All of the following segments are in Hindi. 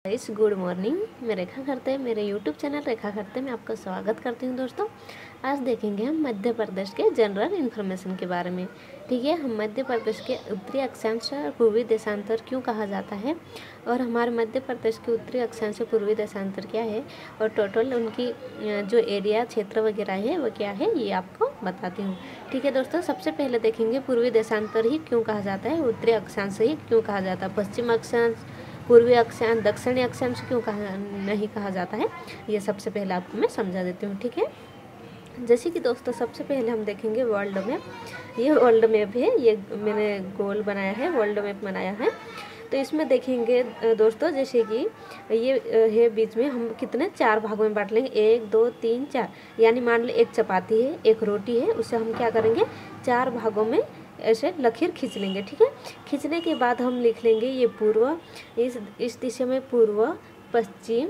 Guys good morning. मैं रेखा खरते मेरे यूट्यूब चैनल रेखा खरते में आपका स्वागत करती हूँ। दोस्तों आज देखेंगे हम मध्य प्रदेश के जनरल इन्फॉर्मेशन के बारे में। ठीक है, हम मध्य प्रदेश के उत्तरी अक्षांश और पूर्वी देशांतर क्यों कहा जाता है और हमारे मध्य प्रदेश के उत्तरी अक्षांश पूर्वी देशांतर क्या है और टोटल उनकी जो एरिया क्षेत्र वगैरह है वो क्या है, ये आपको बताती हूँ। ठीक है दोस्तों, सबसे पहले देखेंगे पूर्वी देशांतर ही क्यों कहा जाता है, उत्तरी अक्षांश ही क्यों कहा जाता है, पश्चिम अक्षांश, पूर्वी अक्षांश, दक्षिणी अक्षांश क्यों नहीं कहा जाता है, ये सबसे पहले आपको मैं समझा देती हूँ। ठीक है, जैसे कि दोस्तों सबसे पहले हम देखेंगे वर्ल्ड मैप। ये वर्ल्ड मैप है, ये मैंने गोल बनाया है, वर्ल्ड मैप बनाया है। तो इसमें देखेंगे दोस्तों, जैसे कि ये है बीच में हम कितने चार भागों में बांट लेंगे, 1 2 3 4, यानी मान लो एक चपाती है, एक रोटी है, उसे हम क्या करेंगे चार भागों में ऐसे लकीर खींच लेंगे। ठीक है, खींचने के बाद हम लिख लेंगे ये पूर्व, इस दिशा में पूर्व, पश्चिम,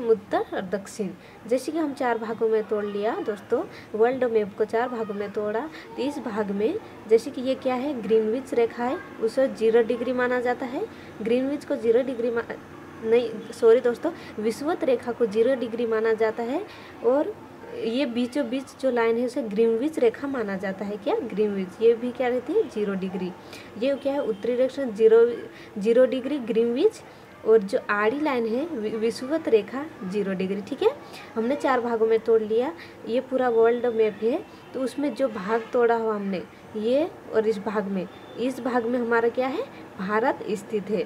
उत्तर और दक्षिण। जैसे कि हम चार भागों में तोड़ लिया दोस्तों, वर्ल्ड मैप को चार भागों में तोड़ा, तो इस भाग में जैसे कि ये क्या है, ग्रीनविच रेखा है, उसे 0 डिग्री माना जाता है। ग्रीनविच को 0 डिग्री नहीं सॉरी दोस्तों, विषुवत रेखा को 0 डिग्री माना जाता है और ये बीचों बीच जो लाइन है उसे ग्रीनविच रेखा माना जाता है। क्या, ग्रीनविच, ये भी क्या रहती है 0 डिग्री। ये क्या है, उत्तरी रेखा 0 डिग्री ग्रीनविच, और जो आड़ी लाइन है विषुवत रेखा 0 डिग्री। ठीक है, हमने चार भागों में तोड़ लिया। ये पूरा वर्ल्ड मैप है, तो उसमें जो भाग तोड़ा हुआ हमने ये, और इस भाग में हमारा क्या है, भारत स्थित है।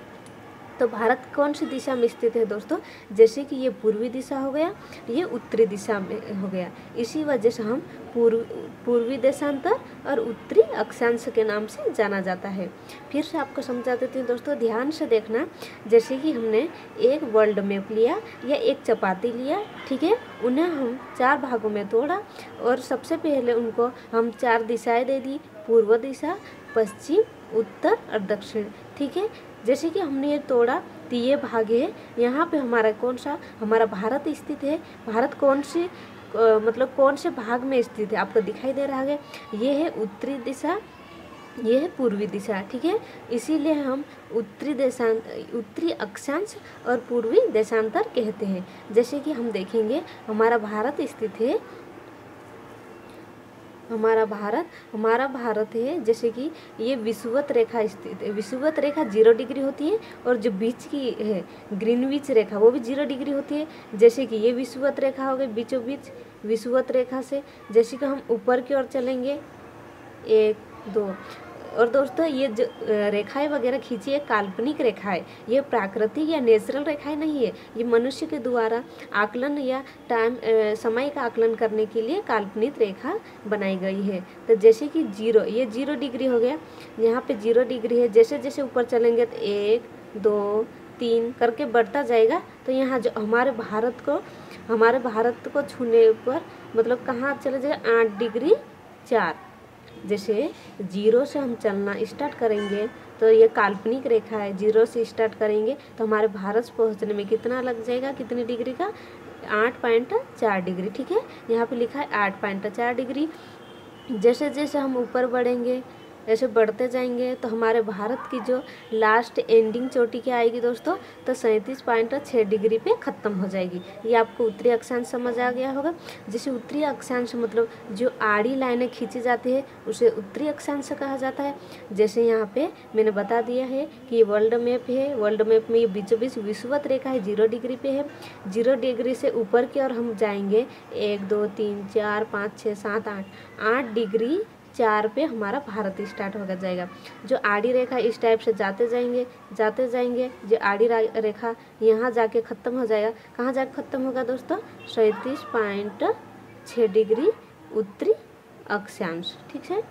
तो भारत कौन सी दिशा में स्थित है दोस्तों, जैसे कि ये पूर्वी दिशा हो गया, ये उत्तरी दिशा में हो गया, इसी वजह से हम पूर्वी देशांतर और उत्तरी अक्षांश के नाम से जाना जाता है। फिर से आपको समझा देती हूँ दोस्तों, ध्यान से देखना। जैसे कि हमने एक वर्ल्ड मैप लिया या एक चपाती लिया, ठीक है, उन्हें हम चार भागों में तोड़ा और सबसे पहले उनको हम चार दिशाएं दे दी, पूर्व दिशा, पश्चिम, उत्तर और दक्षिण। ठीक है, जैसे कि हमने ये तोड़ा तो ये भाग है, यहाँ पे हमारा कौन सा, हमारा भारत स्थित है। भारत कौन सी मतलब कौन से भाग में स्थित है, आपको दिखाई दे रहा है, ये है उत्तरी दिशा, ये है पूर्वी दिशा। ठीक है, इसीलिए हम उत्तरी अक्षांश और पूर्वी देशांतर कहते हैं। जैसे कि हम देखेंगे हमारा भारत स्थित है, हमारा भारत है, जैसे कि ये विषुवत रेखा स्थित है। विषुवत रेखा 0 डिग्री होती है और जो बीच की है ग्रीनविच रेखा वो भी 0 डिग्री होती है। जैसे कि ये विषुवत रेखा हो गई, बीचों बीच विषुवत रेखा से जैसे कि हम ऊपर की ओर चलेंगे 1 2, और दोस्तों ये जो रेखाएं वगैरह खींची है काल्पनिक रेखा है, ये प्राकृतिक या नेचुरल रेखाएं नहीं है, ये मनुष्य के द्वारा आकलन या समय का आकलन करने के लिए काल्पनिक रेखा बनाई गई है। तो जैसे कि 0, ये 0 डिग्री हो गया, यहाँ पे 0 डिग्री है, जैसे जैसे ऊपर चलेंगे तो 1 2 3 करके बढ़ता जाएगा। तो यहाँ जो हमारे भारत को छूने पर मतलब कहाँ चले जाएगा, 8 डिग्री 4। जैसे 0 से हम चलना स्टार्ट करेंगे तो ये काल्पनिक रेखा है, 0 से स्टार्ट करेंगे तो हमारे भारत पहुंचने में कितना लग जाएगा, कितनी डिग्री का, 8.4 डिग्री। ठीक है, यहाँ पे लिखा है 8.4 डिग्री। जैसे जैसे हम ऊपर बढ़ेंगे, ऐसे बढ़ते जाएंगे तो हमारे भारत की जो लास्ट एंडिंग चोटी क्या आएगी दोस्तों, तो 37.6 डिग्री पे ख़त्म हो जाएगी। ये आपको उत्तरी अक्षांश समझ आ गया होगा। जैसे उत्तरी अक्षांश मतलब जो आड़ी लाइनें खींची जाती है उसे उत्तरी अक्षांश कहा जाता है। जैसे यहाँ पे मैंने बता दिया है कि ये वर्ल्ड मैप है, वर्ल्ड मैप में ये बीचों बीच विषुवत रेखा है, 0 डिग्री पे है। 0 डिग्री से ऊपर की ओर हम जाएंगे 1 2 3 4 5 6 7 8 डिग्री 4 पे हमारा भारत स्टार्ट होकर जाएगा। जो आड़ी रेखा इस टाइप से जाते जाएंगे, जो आड़ी रेखा यहाँ जाके ख़त्म हो जाएगा। कहाँ जाके ख़त्म होगा दोस्तों, 37.6 डिग्री उत्तरी अक्षांश। ठीक है,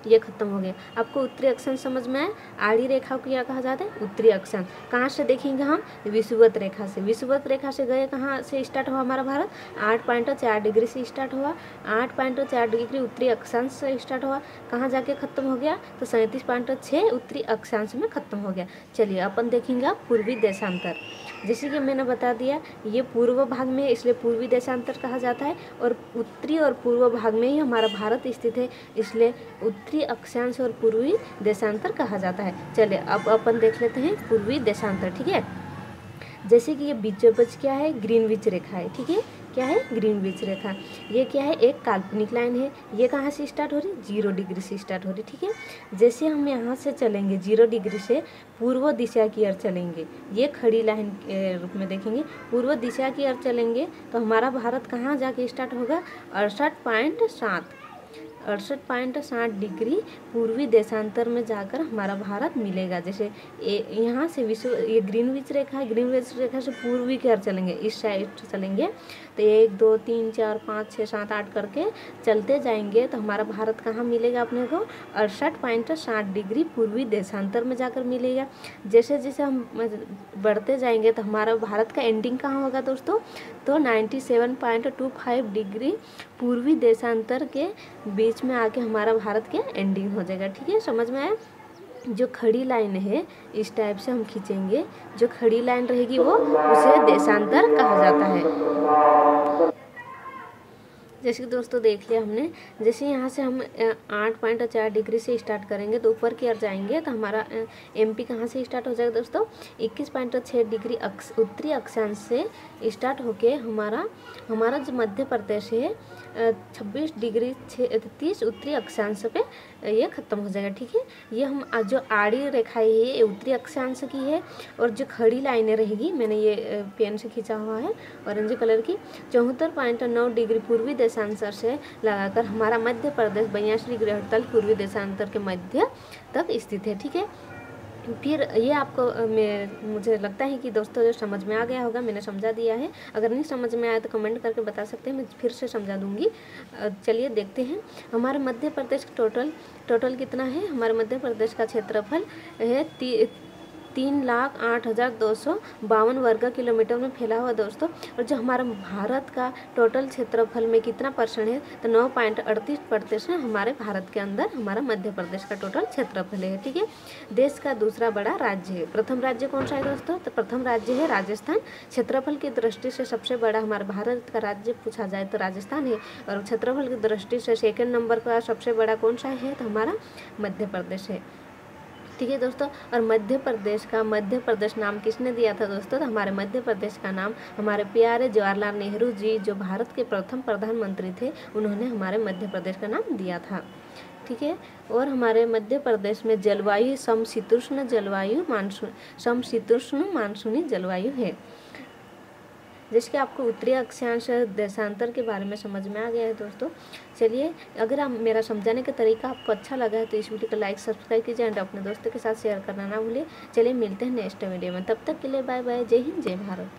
ये खत्म हो गया। आपको उत्तरी अक्षांश समझ में आया, आड़ी रेखा को क्या कहा जाता है, उत्तरी अक्षांश। कहाँ से देखेंगे हम, विषुवत रेखा से। विषुवत रेखा से गए, कहाँ से स्टार्ट हुआ हमारा भारत, 8.4 डिग्री से स्टार्ट हुआ, 8.4 डिग्री उत्तरी अक्षांश से स्टार्ट हुआ, कहाँ जाके खत्म हो गया, तो 37.6 उत्तरी अक्षांश में खत्म हो गया। चलिए अपन देखेंगे अब पूर्वी देशांतर। जैसे कि मैंने बता दिया, ये पूर्व भाग में है इसलिए पूर्वी देशांतर कहा जाता है, और उत्तरी और पूर्व भाग में ही हमारा भारत स्थित है इसलिए उत्तरी अक्षांश और पूर्वी देशांतर कहा जाता है। चलिए अब अपन देख लेते हैं पूर्वी देशांतर। ठीक है, जैसे कि ये बीचोबीच क्या है, ग्रीनविच रेखा है। ठीक है, क्या है, ग्रीनविच रेखा। ये क्या है, एक काल्पनिक लाइन है। ये कहाँ से स्टार्ट हो रही, 0 डिग्री से स्टार्ट हो रही। ठीक है, जैसे हम यहाँ से चलेंगे 0 डिग्री से पूर्व दिशा की ओर चलेंगे, ये खड़ी लाइन के रूप में देखेंगे, पूर्व दिशा की ओर चलेंगे तो हमारा भारत कहाँ जाके स्टार्ट होगा, 68.7 डिग्री पूर्वी देशांतर में जाकर हमारा भारत मिलेगा। जैसे यहाँ से ये ग्रीनविच रेखा है, ग्रीनविच रेखा से पूर्वी की ओर चलेंगे, इस साइड चलेंगे तो 1 2 3 4 5 6 7 8 करके चलते जाएंगे तो हमारा भारत कहाँ मिलेगा अपने को, 68.7 डिग्री पूर्वी देशांतर में जाकर मिलेगा। जैसे जैसे हम बढ़ते जाएंगे तो हमारा भारत का एंडिंग कहाँ होगा दोस्तों, तो 97.25 डिग्री पूर्वी देशांतर के बीच में आके हमारा भारत के एंडिंग हो जाएगा। ठीक है, समझ में आया। जो खड़ी लाइन है इस टाइप से हम खींचेंगे, जो खड़ी लाइन रहेगी वो उसे देशांतर कहा जाता है। जैसे कि दोस्तों देख लिया हमने, जैसे यहाँ से हम 8.4 डिग्री से स्टार्ट करेंगे तो ऊपर की ओर जाएंगे तो हमारा एमपी कहाँ से स्टार्ट हो जाएगा दोस्तों, 21.6 डिग्री उत्तरी अक्षांश से स्टार्ट होके हमारा जो मध्य प्रदेश है 26 डिग्री 30 उत्तरी अक्षांश पे ये ख़त्म हो जाएगा। ठीक है, ये हम जो आड़ी रेखा है ये उत्तरी अक्षांश की है, और जो खड़ी लाइनें रहेगी मैंने ये पेन से खींचा हुआ है ऑरेंज कलर की, 74.9 डिग्री पूर्वी देशांतर से लगाकर हमारा मध्य प्रदेश 82 डिग्री 48 पूर्वी देशांतर के मध्य तक स्थित है। ठीक है, फिर ये आपको मुझे लगता है कि दोस्तों जो समझ में आ गया होगा, मैंने समझा दिया है। अगर नहीं समझ में आया तो कमेंट करके बता सकते हैं, मैं फिर से समझा दूंगी। चलिए देखते हैं हमारे मध्य प्रदेश टोटल कितना है। हमारे मध्य प्रदेश का क्षेत्रफल है 3,08,252 वर्ग किलोमीटर में फैला हुआ दोस्तों। और जो हमारा भारत का टोटल क्षेत्रफल में कितना परसेंट है, तो 9.38% हमारे भारत के अंदर हमारा मध्य प्रदेश का टोटल क्षेत्रफल है। ठीक है, देश का दूसरा बड़ा राज्य है। प्रथम राज्य कौन सा है दोस्तों, तो प्रथम राज्य है राजस्थान। क्षेत्रफल की दृष्टि से सबसे बड़ा हमारे भारत का राज्य पूछा जाए तो राजस्थान है, और क्षेत्रफल की दृष्टि से सेकेंड नंबर का सबसे बड़ा कौन सा है, तो हमारा मध्य प्रदेश है। ठीक है दोस्तों, और मध्य प्रदेश नाम किसने दिया था दोस्तों, तो हमारे मध्य प्रदेश का नाम हमारे प्यारे जवाहरलाल नेहरू जी, जो भारत के प्रथम प्रधानमंत्री थे, उन्होंने हमारे मध्य प्रदेश का नाम दिया था। ठीक है, और हमारे मध्य प्रदेश में जलवायु समशीतोष्ण मानसूनी जलवायु है। जैसे कि आपको उत्तरी अक्षांश देशांतर के बारे में समझ में आ गया है दोस्तों। चलिए, अगर आप मेरा समझाने का तरीका आपको अच्छा लगा है तो इस वीडियो को लाइक सब्सक्राइब कीजिए एंड अपने दोस्तों के साथ शेयर करना ना भूलिए। चलिए मिलते हैं नेक्स्ट वीडियो में, तब तक के लिए बाय बाय, जय हिंद जय भारत।